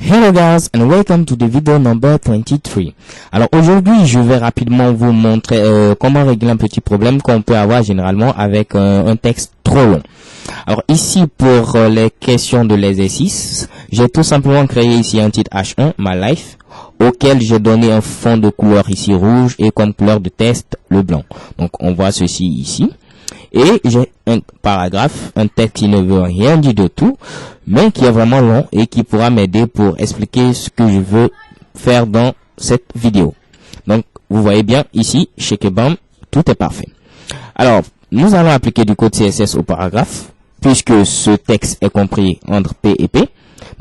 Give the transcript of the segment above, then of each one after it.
Hello guys and welcome to the video number 23. Alors aujourd'hui je vais rapidement vous montrer comment régler un petit problème qu'on peut avoir généralement avec un texte trop long. Alors ici pour les questions de l'exercice, j'ai tout simplement créé ici un titre H1 My Life auquel j'ai donné un fond de couleur ici rouge et comme couleur de test le blanc. Donc on voit ceci ici. Et j'ai un paragraphe, un texte qui ne veut rien dire de tout, mais qui est vraiment long et qui pourra m'aider pour expliquer ce que je veux faire dans cette vidéo. Donc, vous voyez bien ici, chez Kebam, tout est parfait. Alors, nous allons appliquer du code CSS au paragraphe, puisque ce texte est compris entre P et P,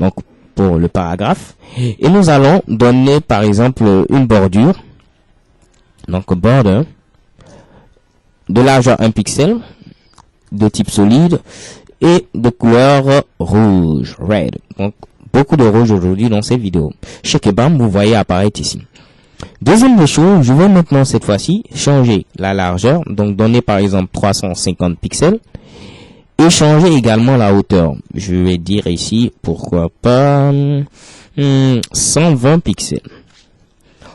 donc pour le paragraphe. Et nous allons donner, par exemple, une bordure, donc border, de largeur 1 pixel, de type solide et de couleur rouge, red. Donc beaucoup de rouge aujourd'hui dans cette vidéo. Chez Kebam, vous voyez apparaître ici. Deuxième des choses, je vais maintenant cette fois-ci changer la largeur, donc donner par exemple 350 pixels et changer également la hauteur. Je vais dire ici, pourquoi pas 120 pixels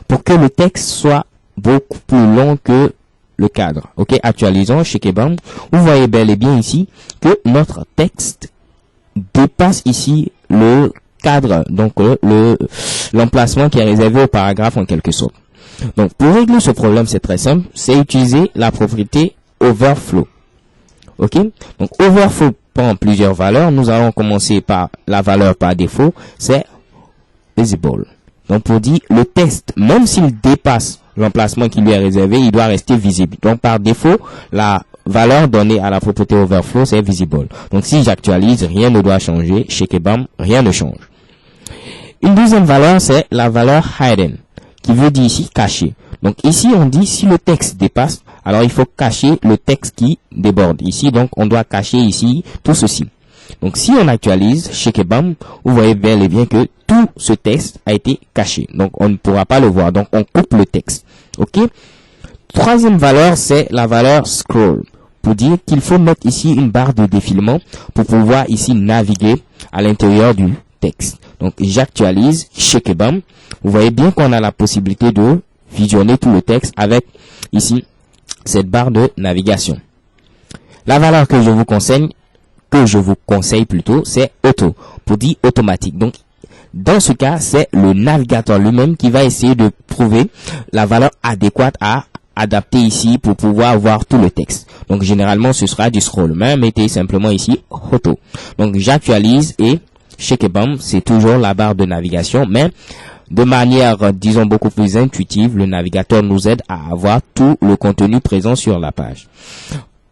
pour que le texte soit beaucoup plus long que le cadre. Ok, actualisons chez Kebam. Vous voyez bel et bien ici que notre texte dépasse ici le cadre, donc l'emplacement qui est réservé au paragraphe en quelque sorte. Donc pour régler ce problème, c'est très simple, c'est utiliser la propriété overflow. Ok, donc overflow prend plusieurs valeurs. Nous allons commencer par la valeur par défaut, c'est visible. Donc pour dire le texte, même s'il dépasse l'emplacement qui lui est réservé, il doit rester visible. Donc par défaut, la valeur donnée à la propriété overflow, c'est visible. Donc si j'actualise, rien ne doit changer. Chez Kebam, rien ne change. Une deuxième valeur, c'est la valeur hidden, qui veut dire ici caché. Donc ici, on dit si le texte dépasse, alors il faut cacher le texte qui déborde. Ici, donc on doit cacher ici tout ceci. Donc si on actualise chez Kebam, vous voyez bel et bien que tout ce texte a été caché. Donc on ne pourra pas le voir. Donc on coupe le texte. Ok. Troisième valeur, c'est la valeur scroll. Pour dire qu'il faut mettre ici une barre de défilement pour pouvoir ici naviguer à l'intérieur du texte. Donc j'actualise chez Kebam. Vous voyez bien qu'on a la possibilité de visionner tout le texte avec ici cette barre de navigation. La valeur que je vous conseille plutôt, c'est auto, pour dire automatique. Donc, dans ce cas, c'est le navigateur lui-même qui va essayer de trouver la valeur adéquate à adapter ici pour pouvoir voir tout le texte. Donc, généralement, ce sera du scroll. Mais mettez simplement ici auto. Donc, j'actualise et chez Kebam, c'est toujours la barre de navigation, mais de manière, disons, beaucoup plus intuitive, le navigateur nous aide à avoir tout le contenu présent sur la page.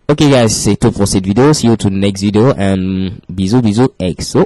Okay guys, c'est tout pour cette vidéo. See you to the next video and bisous XO.